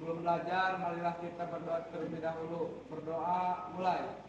Sebelum belajar, marilah kita berdoa terlebih dahulu. Berdoa, mulai.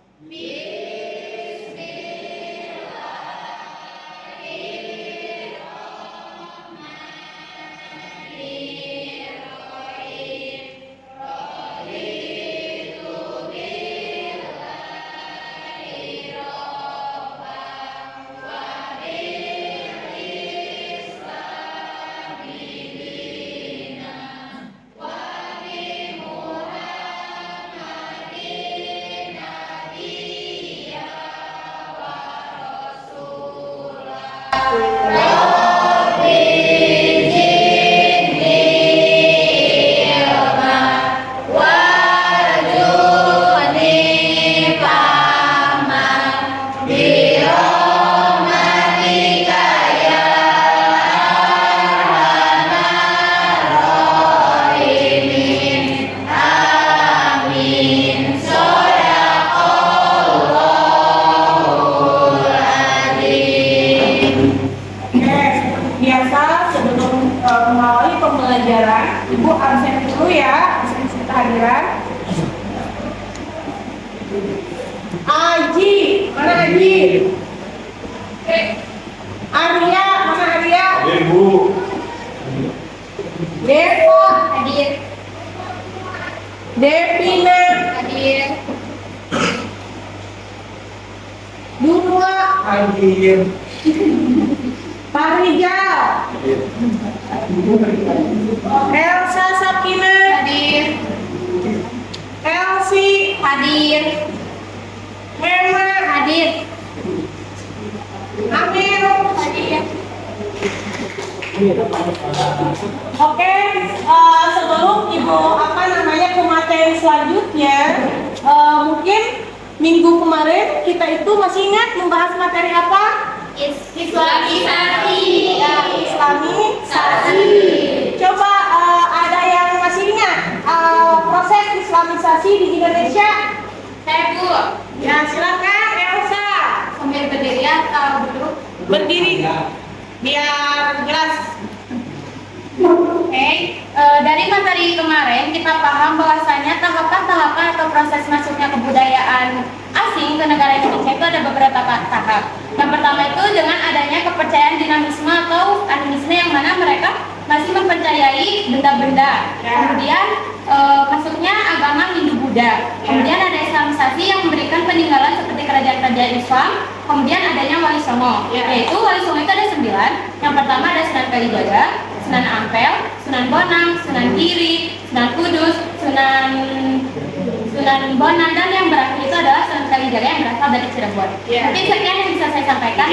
Ibu absen dulu ya, absen kehadiran. Aji, mana Aji? Arya, mana Arya? Ibu. Devo, Hadir. Devina, Hadir. Dunwa, Hadir. Pak Rijal, Elsa Sakina, Hadir. Elsie, Hadir. Hema, Hadir. Amir. Hadir. Oke, sebelum Ibu ke materi selanjutnya, mungkin minggu kemarin kita itu masih ingat membahas materi apa? Islamisasi. Islamisasi. Coba ada yang masih ingat proses Islamisasi di Indonesia? Saya Bu. Ya silakan Elsa. Sambil berdiri atau duduk? Berdiri biar jelas. Oke, dari materi kemarin kita paham bahwasanya tahapan-tahapan atau proses masuknya kebudayaan asing ke negara Indonesia itu ada beberapa tahap. Yang pertama itu dengan adanya kepercayaan dinamisme atau animisme yang mana mereka masih mempercayai benda-benda. Kemudian masuknya agama Hindu-Buddha. Kemudian ada Islamisasi yang memberikan peninggalan seperti kerajaan-kerajaan Islam. Kemudian adanya Wali Songo, yaitu Wali Songo itu ada 9. Yang pertama ada Sunan Kalijaga, Sunan Ampel, Sunan Bonang, Sunan Giri, Sunan Kudus, Sunan Bonang, dan yang berakhir itu adalah Sunan Kalijaga yang berasal dari Cirebon. Mungkin sekian yang bisa saya sampaikan.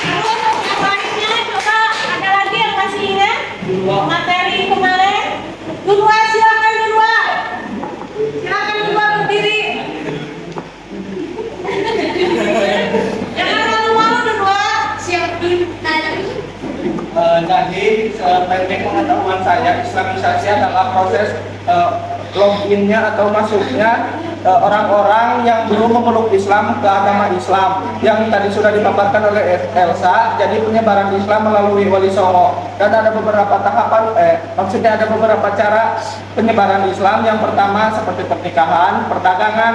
Terus yang lainnya coba ada lagi yang masih ingat materi kemarin? Dua, silakan dua. Silakan dua berdiri. Jangan malu-malu dua. Siap. Jadi sependek pengetahuan saya, Islamisasi adalah proses loginnya atau masuknya orang-orang yang belum memeluk Islam ke agama Islam, yang tadi sudah dipaparkan oleh Elsa. Jadi penyebaran Islam melalui Wali Songo, dan ada beberapa tahapan, maksudnya ada beberapa cara penyebaran Islam. Yang pertama seperti pernikahan, perdagangan,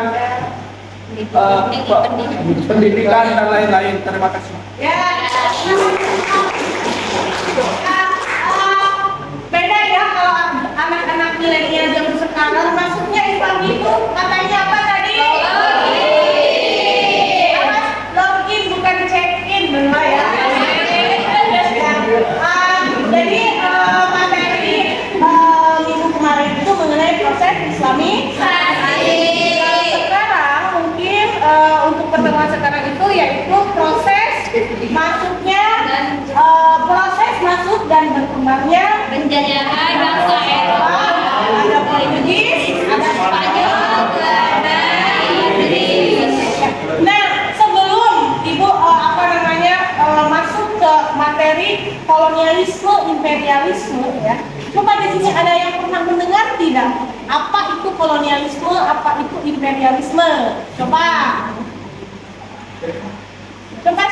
pendidikan dan lain-lain. Terima kasih. Ya. Beda ya kalau anak-anak milenial zaman sekarang masuknya Islam itu katanya apa tadi? Login bukan check-in, benar ya. Jadi materi minggu kemarin itu mengenai proses Islamisasi. Sekarang mungkin untuk pertemuan sekarang itu yaitu proses masuknya proses masuk dan berkembangnya Penjajahan bangsa Eropa, ada Portugis, ada Spanyol, Belanda, Inggris. Nah, sebelum Ibu masuk ke materi kolonialisme, imperialisme ya. Coba di sini ada yang pernah mendengar tidak? Apa itu kolonialisme, apa itu imperialisme? Coba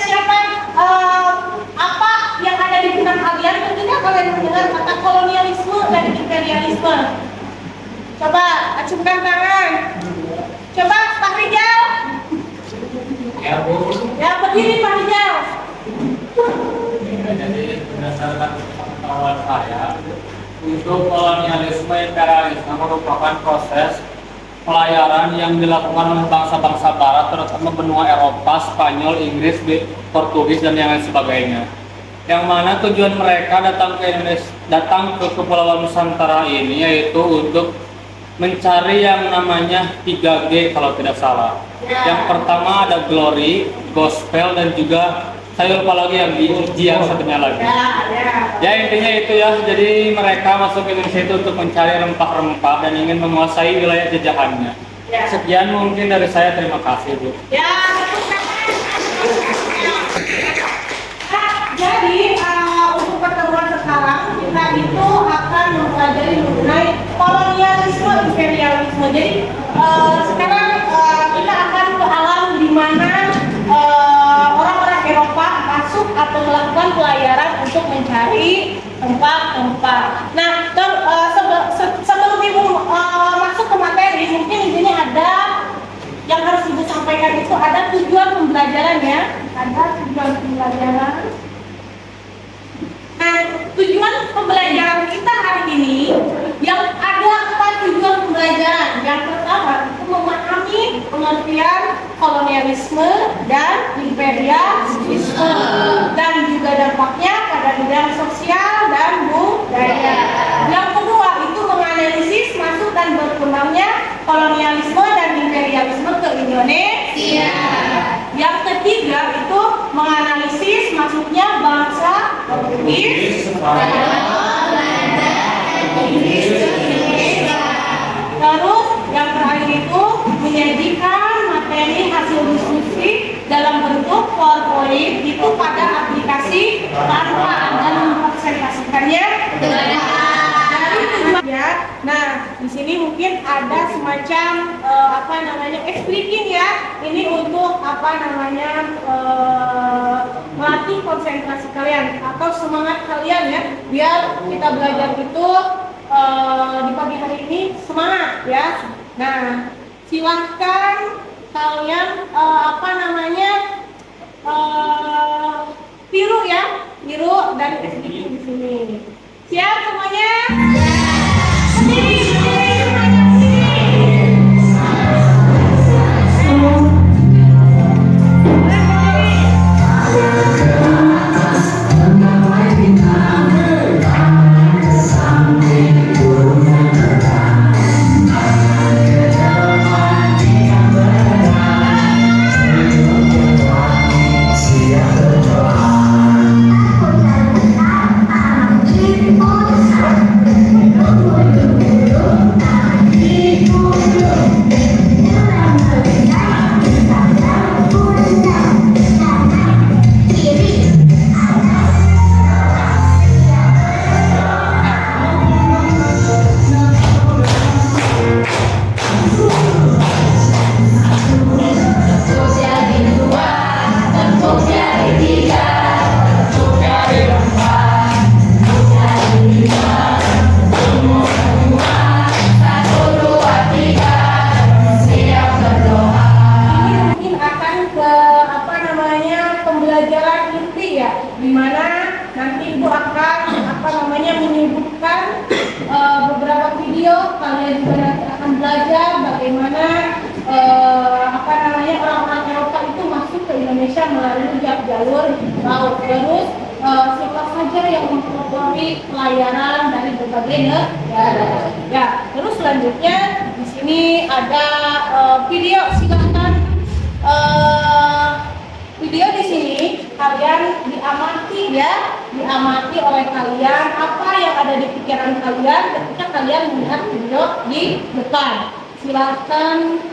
siapa apa yang ada di benak kalian? Tentunya kalian mendengar kata kolonialisme dan imperialisme? Coba acungkan tangan. Coba Pak Rijal. Ya Bu. Ya berdiri Pak Rijal. Ya, jadi berdasarkan pengetahuan saya, untuk kolonialisme imperialisme merupakan proses pelayaran yang dilakukan oleh bangsa-bangsa Barat, terutama benua Eropa, Spanyol, Inggris, Portugis, dan yang lain sebagainya. Yang mana tujuan mereka datang ke Indonesia, datang ke Kepulauan Nusantara ini yaitu untuk mencari yang namanya 3G kalau tidak salah. Yang pertama ada glory, gospel, dan juga saya lupa lagi yang yang satunya lagi. Ya intinya itu ya, jadi mereka masuk ke Indonesia itu untuk mencari rempah-rempah dan ingin menguasai wilayah jajahannya. Sekian mungkin dari saya, terima kasih Bu. Ya, jadi untuk pertemuan sekarang kita itu akan mempelajari mengenai kolonialisme imperialisme. Jadi sekarang kita akan ke alam di mana orang-orang Eropa masuk atau melakukan pelayaran untuk mencari tempat-tempat. Nah, sebelum ibu masuk ke materi, mungkin di sini ada yang harus ibu sampaikan, itu ada tujuan pembelajaran ya. Ada tujuan pembelajaran. Nah, tujuan pembelajaran kita hari ini yang ada 4 tujuan pembelajaran. Yang pertama itu memahami pengertian kolonialisme dan imperialisme dan juga dampaknya pada bidang sosial dan budaya. Yang kedua itu menganalisis masuk dan berkembangnya kolonialisme dan imperialisme ke Indonesia. Yang ketiga itu menganalisis masuknya bangsa Portugis, terus yang terakhir itu menyajikan materi hasil diskusi dalam bentuk PowerPoint itu pada aplikasi tanpa Anda mempresentasikannya dari tujuannya. Nah, di sini mungkin ada semacam expliking ya. Ini untuk melatih konsentrasi kalian atau semangat kalian ya, biar kita belajar itu di pagi hari ini semangat ya. Nah, silahkan kalian tiru ya, tiru dan expliking di sini. Siap semuanya? Berdiri semuanya. Melalui jalur laut. Terus siapa saja yang mempelopori pelayaran dari berbagai negara. Ya, terus selanjutnya di sini ada video, silakan video di sini kalian diamati ya, diamati oleh kalian apa yang ada di pikiran kalian ketika kalian melihat video di depan. Silakan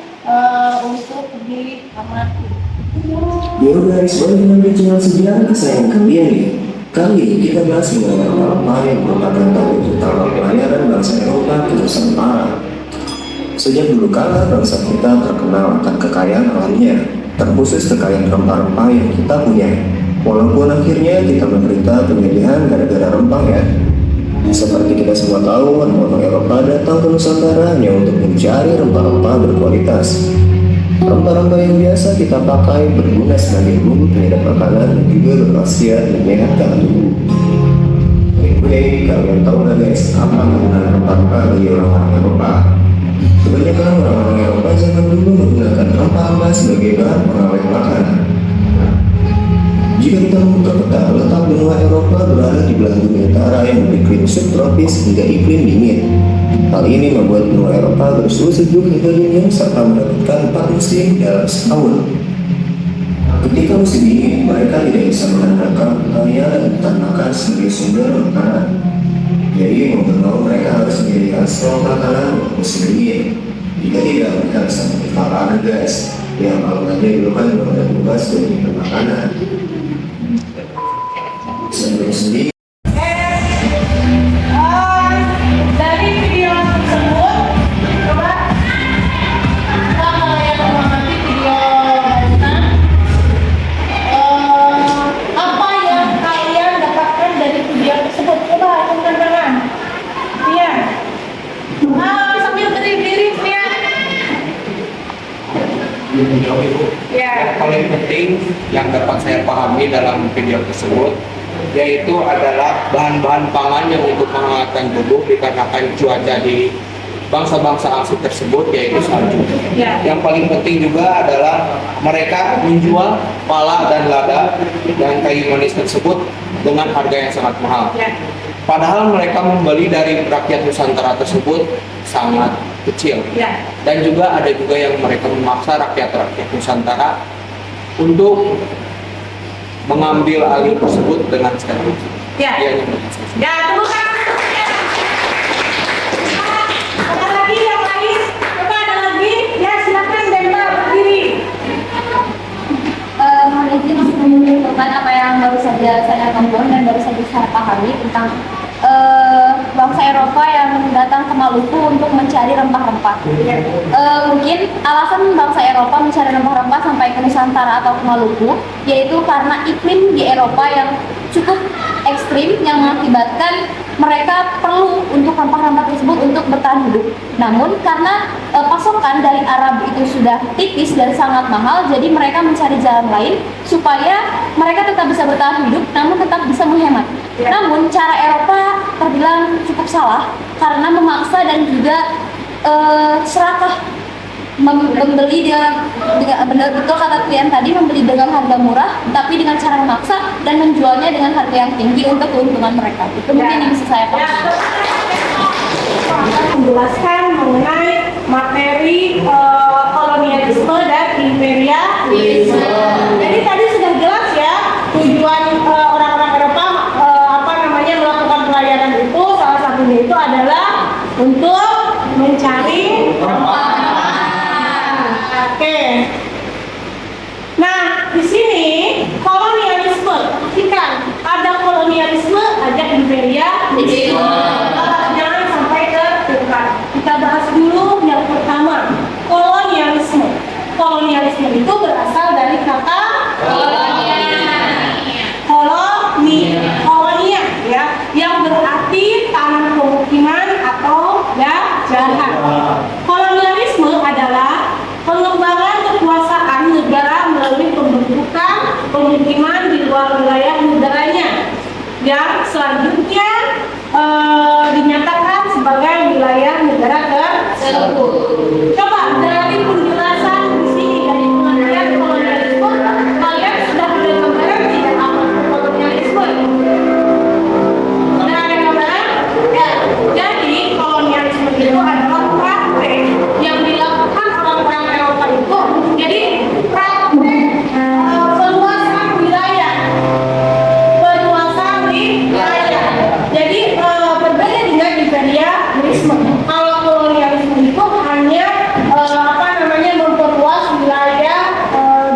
untuk diamati. Biogarisme dengan bincang sejarah kesayangan kalian ini. Kali ini kita bahas mengenai apa yang merupakan tanggung utama pelayaran bangsa Eropa ke Nusantara. Sejak dulu kala bangsa kita terkenal akan kekayaan alamnya, terkhusus kekayaan rempah-rempah yang kita punya. Walaupun akhirnya kita menderita penyediaan gara-gara rempah ya. Seperti kita semua tahu, orang Eropa datang ke Nusantara hanya untuk mencari rempah-rempah berkualitas. Rempah-rempah yang biasa kita pakai berguna sebagai bumbu penyedap makanan dan juga berkhasiat menyehatkan tubuh. Anyway, kalian tahu nggak guys, apa penggunaan rempah-rempah bagi orang-orang Eropa? Kebanyakan orang-orang Eropa zaman dulu menggunakan rempah-rempah sebagai bahan pengawet makanan. Jika kita membuka peta, letak benua Eropa berada di belahan bumi utara yang beriklim subtropis hingga iklim dingin. Hal ini membuat benua Eropa bersuhu sejuk hingga dingin serta mendapatkan 4 musim dalam setahun. Ketika musim dingin, mereka tidak bisa mengandalkan pertanian dan peternakan sebagai sumber makanan. Jadi mau bermau mereka harus menyediakan stok makanan untuk musim dingin. Jika tidak, mereka bisa menyebabkan gas yang kalau saja dulu kan belum ada tugas untuk makanan. Sendiri Dari video tersebut, coba kalau yang mengamati video lanjutan, apa yang kalian dapatkan dari video tersebut? Coba acungkan tangan. Iya. Sambil berdiri, ya. Yang paling penting yang dapat saya pahami dalam video tersebut yaitu adalah bahan-bahan pangan yang untuk menghangatkan tubuh dikarenakan cuaca di bangsa-bangsa asing tersebut yaitu salju. Ya. Yang paling penting juga adalah mereka menjual pala dan lada dan kayu manis tersebut dengan harga yang sangat mahal. Ya. Padahal mereka membeli dari rakyat Nusantara tersebut sangat kecil. Ya. Dan juga ada juga yang mereka memaksa rakyat-rakyat Nusantara untuk mengambil alih tersebut dengan secara Ya. Ya, tepuk tangan. Ada lagi yang lain? Coba ada lagi? Ya, silakan Demba berdiri. Mohon izin untuk menyimpulkan apa yang baru saja saya tonton dan baru saja saya pahami tentang bangsa Eropa yang datang ke Maluku untuk mencari rempah-rempah. Mungkin alasan bangsa Eropa mencari rempah-rempah sampai ke Nusantara atau ke Maluku yaitu karena iklim di Eropa yang cukup ekstrim yang mengakibatkan mereka perlu untuk rempah-rempah tersebut untuk bertahan hidup. Namun karena pasokan dari Arab itu sudah tipis dan sangat mahal, jadi mereka mencari jalan lain supaya mereka tetap bisa bertahan hidup namun tetap bisa menghemat. Namun cara Eropa terbilang cukup salah karena memaksa dan juga serakah membeli dengan benar betul kata klien tadi, membeli dengan harga murah tapi dengan cara memaksa dan menjualnya dengan harga yang tinggi untuk keuntungan mereka. Itu mungkin yang bisa saya pahami. Menjelaskan mengenai materi kolonialisme dan imperialisme. Jadi tadi sudah jelas ya tujuan orang-orang Eropa melakukan pelayaran itu, salah satunya itu adalah untuk mencari rempah. Oke. Nah, di sini kolonialisme. Perhatikan, ada kolonialisme, ada imperialisme. Jangan sampai tertukar. Kita bahas dulu yang pertama, kolonialisme. Kolonialisme itu berasal dari kata kolonia, ya, yang berarti tanah pemukiman atau jajahan. Kolonialisme adalah pengembangan kekuasaan negara melalui pembentukan pemukiman di luar wilayah negaranya yang selanjutnya dinyatakan sebagai wilayah negara tersebut. Coba dari penjelasan di sini dari pengertian kolonialisme, kalian sudah ada gambaran tidak apa kolonialisme? Sudah ada gambaran? Ya. Jadi kolonialisme itu adalah praktek yang dilakukan orang-orang Eropa itu. Jadi praktek perluasan wilayah. Jadi berbeda dengan imperialisme. Kalau kolonialisme itu hanya memperluas wilayah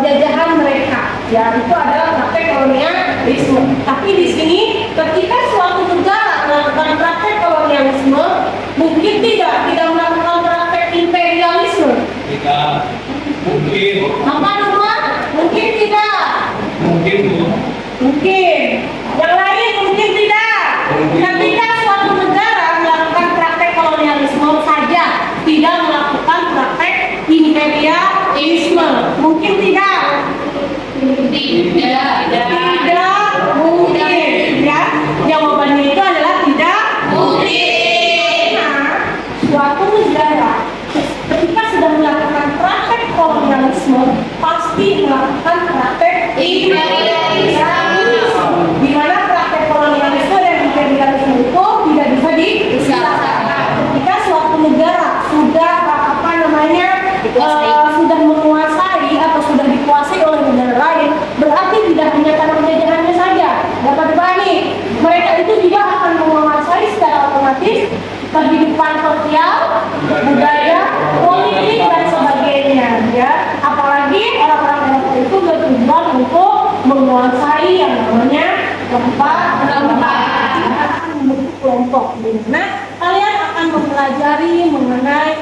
jajahan mereka. Ya, itu adalah praktek kolonialisme. Tapi di sini ketika suatu negara melakukan praktek kolonialisme, mungkin tidak melakukan praktek imperialisme. Tidak mungkin. Apa Nurma? Mungkin tidak. Mungkin Bu. dilakukan praktek imperialisme, di mana praktek kolonialisme dan imperialisme itu tidak bisa dipisahkan. Ketika suatu negara sudah sudah menguasai atau sudah dikuasai oleh negara lain, berarti tidak hanya tanah penjajahannya saja. Dapat dipahami, mereka itu juga akan menguasai secara otomatis kehidupan sosial, budaya, politik dan sebagainya, ya. Apalagi orang-orang Eropa itu bertujuan untuk menguasai yang namanya kelompok. Nah, kalian akan mempelajari mengenai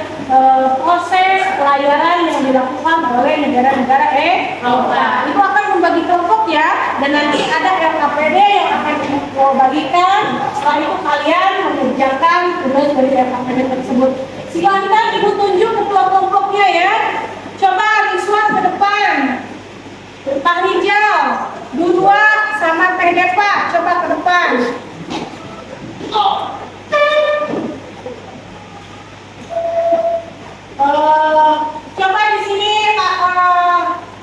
proses pelayaran yang dilakukan oleh negara-negara Eropa. Itu akan membagi kelompok ya, dan nanti ada LKPD yang akan bagikan. Setelah itu kalian mengerjakan tugas dari LKPD tersebut. Silakan ibu tunjuk ketua kelompoknya ya. Coba Riswan ke depan, Pak Rijal, Dua sama Teh Depa, coba ke depan. Coba di sini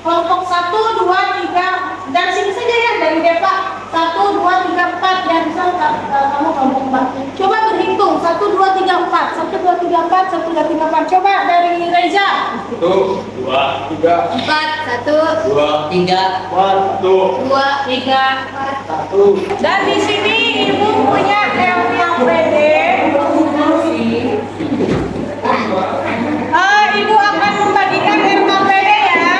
kelompok 1, 2, 3 dari sini saja ya, dari Depa 1, 2, 3, 4 dan misal kamu kelompok 4. Coba berhitung 1, 2, 3, 4 1, 2, 3, 4 1, 2, 3, 4. Coba dari Reza 1, 2, 3, 4, 1, 2, 3, 1, 2, 3, 1. dan di sini ibu punya LKPD. Ibu akan membagikan LKPD ya.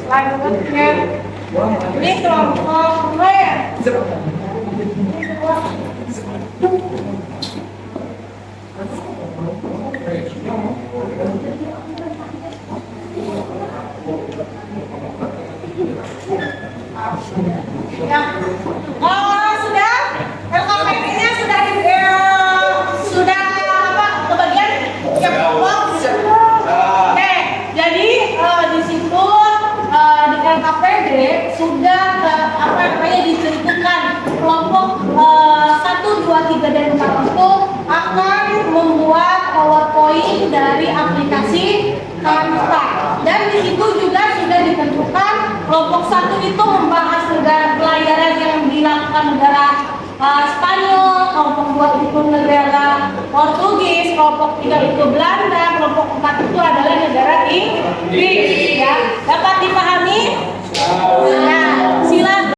Selanjutnya ini kelompok red. Ya. Sudah? LKPD-nya sudah kebagian tiap kelompok? Oke, jadi di situ di LKPD sudah ditentukan kelompok 1, 2, 3 dan 4 itu akan membuat PowerPoint dari aplikasi Canva. Dan di situ juga sudah ditentukan kelompok 1 itu membahas negara pelayaran yang dilakukan negara Spanyol, kelompok 2 itu negara Portugis, kelompok 3 itu Belanda, kelompok 4 itu adalah negara Inggris. Ya, dapat dipahami? Nah, silakan.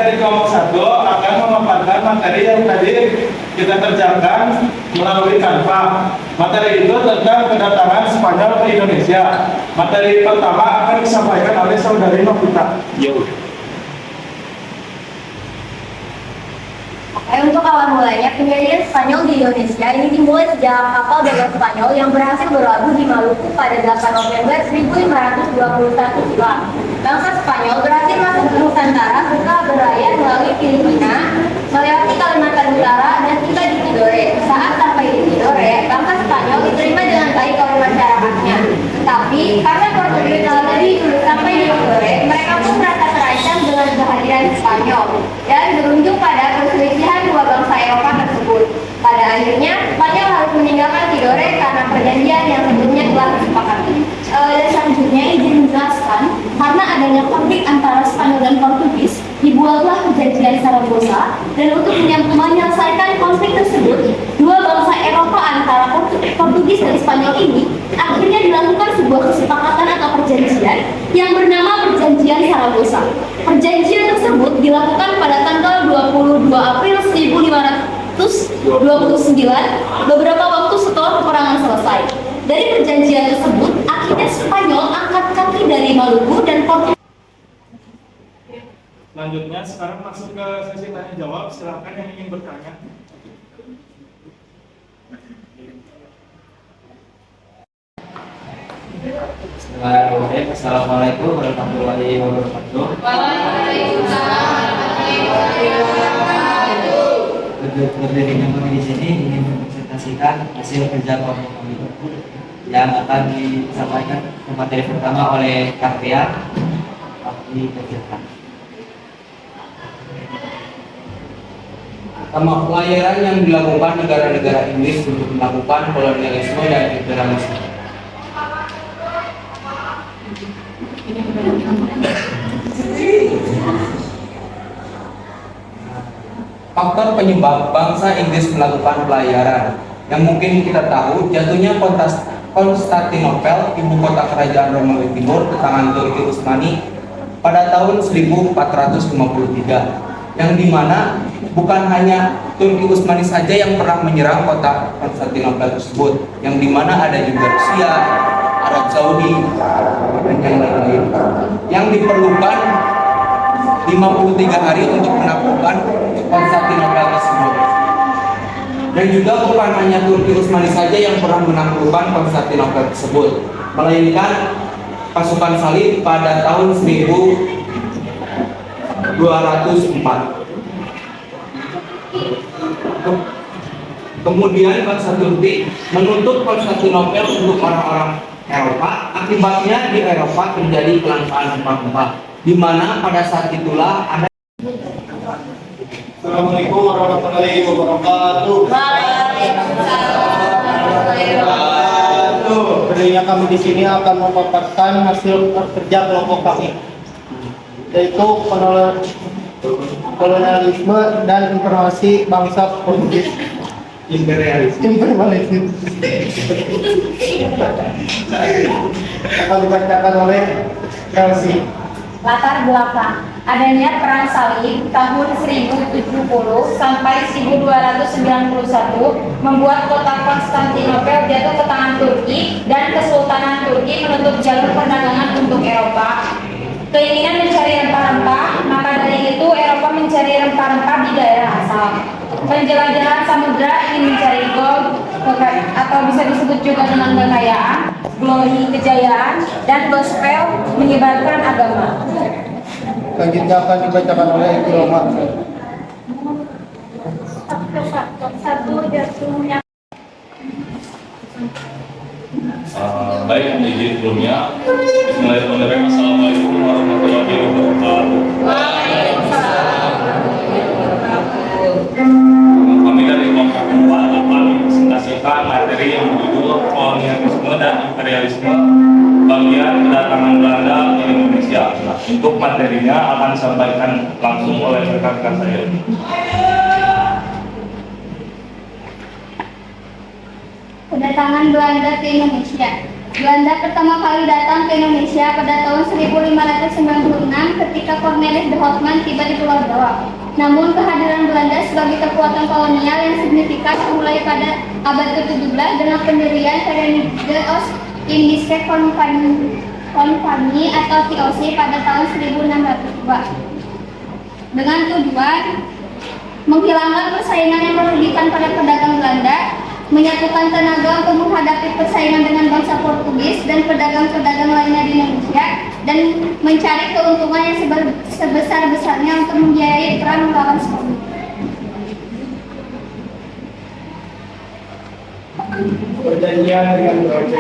dari kelompok 1 akan memaparkan materi yang tadi kita kerjakan melalui Canva. Materi itu tentang kedatangan Spanyol ke Indonesia. Materi pertama akan disampaikan oleh saudari Novita. Untuk awal mulanya, penjajah Spanyol di Indonesia ini dimulai sejak kapal dagang Spanyol yang berhasil berlabuh di Maluku pada 8 November 1521 silam. Bangsa Spanyol berhasil masuk ke Nusantara setelah berlayar melalui Filipina, melewati Kalimantan Utara dan tiba di Tidore. Saat sampai di Tidore, bangsa Spanyol diterima dengan baik oleh masyarakatnya. Tapi karena Portugis telah lebih dulu sampai di Tidore, mereka pun merasa terancam dengan kehadiran Spanyol dan berujung pada perselisihan dua bangsa Eropa tersebut. Pada akhirnya, Spanyol harus meninggalkan Tidore karena perjanjian yang sebelumnya telah disepakati. Dan selanjutnya izin menjelaskan, karena adanya konflik antara Spanyol dan Portugis, dibuatlah perjanjian Saragossa, dan untuk menyelesaikan konflik tersebut, dua bangsa Eropa antara Portugis dan Spanyol ini akhirnya dilakukan sebuah kesepakatan atau perjanjian yang bernama Perjanjian Saragossa. Perjanjian tersebut dilakukan pada tanggal 22 April 1529, beberapa waktu setelah peperangan selesai. Dari perjanjian tersebut, akhirnya Spanyol angkat kaki dari Maluku dan Portugis. Selanjutnya sekarang masuk ke sesi tanya jawab. Silakan yang ingin bertanya. Bismillahirrahmanirrahim. Assalamualaikum warahmatullahi wabarakatuh. Berdirinya kami di sini ingin mempresentasikan hasil kerja kelompok kami yang akan disampaikan ke materi pertama oleh Karpia. Dikerjakan. Pertama, pelayaran yang dilakukan negara-negara Inggris untuk melakukan kolonialisme dan imperialisme. Faktor penyebab bangsa Inggris melakukan pelayaran yang mungkin kita tahu, jatuhnya Konstantinopel, ibu kota kerajaan Romawi Timur, ke tangan Turki Utsmani pada tahun 1453, yang dimana bukan hanya Turki Utsmani saja yang pernah menyerang kota Konstantinopel tersebut, yang dimana ada juga Rusia, Arab Saudi, dan yang lain-lain, yang diperlukan 53 hari untuk menaklukkan Konstantinopel tersebut. Dan juga bukan hanya Turki Utsmani saja yang pernah menaklukkan Konstantinopel tersebut, melainkan pasukan salib pada tahun 1204. Kemudian bangsa Turki menuntut Konstantinopel untuk orang-orang Eropa. Akibatnya di Eropa terjadi kelangkaan rempah-rempah, di mana pada saat itulah ada. Assalamualaikum warahmatullahi wabarakatuh. Berdirinya kami di sini akan memaparkan hasil kerja kelompok kami, yaitu kolonialisme dan informasi bangsa Portugis. Imperialisme akan dibacakan oleh Elsie. Latar belakang adanya perang salib tahun 1070 sampai 1291 membuat kota Konstantinopel jatuh ke tangan Turki, dan Kesultanan Turki menutup jalur perdagangan untuk Eropa. Keinginan mencari rempah-rempah, maka dari itu Eropa mencari rempah-rempah di daerah asal. Penjelajahan samudra ingin mencari gold, atau bisa disebut juga dengan kekayaan, glory, kejayaan, dan gospel, menyebarkan agama. Selanjutnya akan dibacakan oleh Roma. Baik, izin sebelumnya. Bismillahirrahmanirrahim. Assalamualaikum warahmatullahi wabarakatuh. Kami dari kelompok 4 akan presentasikan materi yang berjudul kolonialisme dan imperialisme, bagian kedatangan Belanda ke Indonesia. Untuk materinya akan disampaikan langsung oleh rekan-rekan saya. Kedatangan Belanda ke Indonesia. Belanda pertama kali datang ke Indonesia pada tahun 1596 ketika Cornelis de Houtman tiba di Pulau Jawa. Namun kehadiran Belanda sebagai kekuatan kolonial yang signifikan mulai pada abad ke-17 dengan pendirian Verenigde Oost-Indische Compagnie atau VOC pada tahun 1602 dengan tujuan menghilangkan persaingan yang merugikan pada pedagang Belanda, menyatukan tenaga untuk menghadapi persaingan dengan bangsa Portugis dan pedagang-pedagang lainnya di Indonesia, dan mencari keuntungan yang sebesar-besarnya untuk membiayai perang melawan Spanyol. Perjanjian dengan VOC,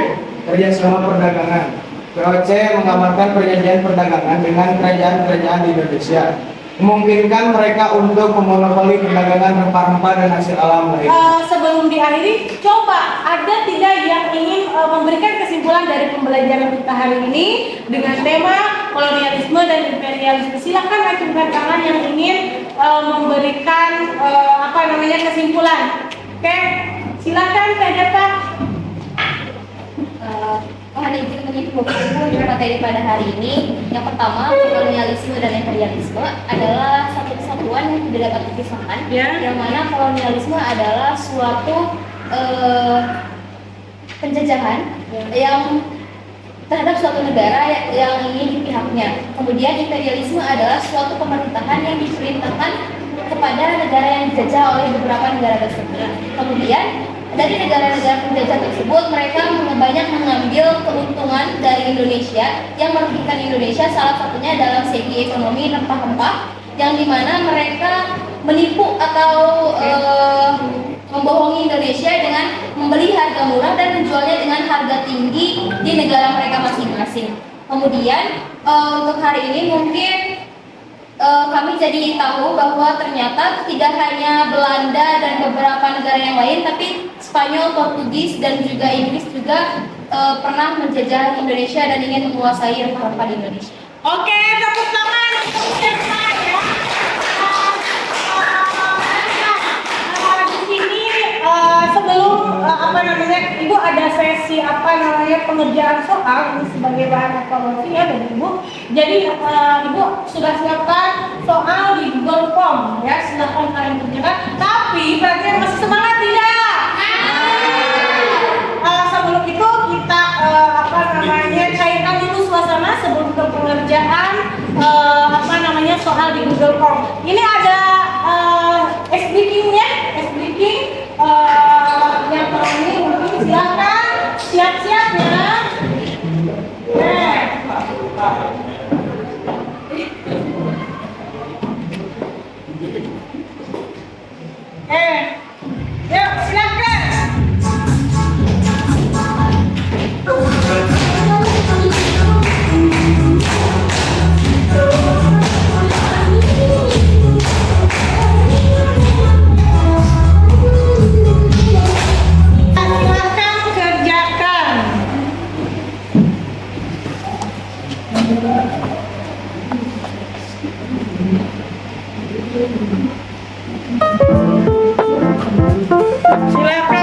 kerjasama perdagangan. VOC mengamankan perjanjian perdagangan dengan kerajaan-kerajaan di Indonesia, memungkinkan mereka untuk memonopoli perdagangan rempah-rempah dan hasil alam lain. Sebelum diakhiri, coba ada tidak yang ingin memberikan kesimpulan dari pembelajaran kita hari ini dengan tema kolonialisme dan imperialisme? Silakan acungkan tangan yang ingin memberikan kesimpulan. Oke, silakan Teh Deta. Mohon izin menyimpulkan materi pada hari ini. Yang pertama, kolonialisme dan imperialisme adalah satu kesatuan yang tidak dapat dipisahkan. Yang mana kolonialisme adalah suatu penjajahan yang terhadap suatu negara yang ingin dipihaknya. Kemudian imperialisme adalah suatu pemerintahan yang diperintahkan kepada negara yang dijajah oleh beberapa negara tersebut. Kemudian dari negara-negara penjajah tersebut, mereka banyak mengambil keuntungan dari Indonesia yang merugikan Indonesia. Salah satunya dalam segi ekonomi rempah-rempah, yang dimana mereka menipu atau membohongi Indonesia dengan membeli harga murah dan menjualnya dengan harga tinggi di negara mereka masing-masing. Kemudian untuk hari ini mungkin kami jadi tahu bahwa ternyata tidak hanya Belanda dan beberapa negara yang lain, tapi Spanyol, Portugis, dan juga Inggris juga pernah menjajah Indonesia dan ingin menguasai rempah-rempah di Indonesia. Oke, tepuk tangan untuk Sherpa ya. Di sini sebelum Ibu ada sesi pengerjaan soal ini sebagai bahan evaluasi ya dari Ibu. Jadi Ibu sudah siapkan soal di Google Form ya, silakan kalian kerjakan. Tapi kalian masih semangat tidak? Sebelum itu kita cairkan dulu suasana sebelum ke pengerjaan soal di Google Form. Ini ada speakingnya, yang ini mungkin silakan siap-siap ya. Yuk silakan. Silakan.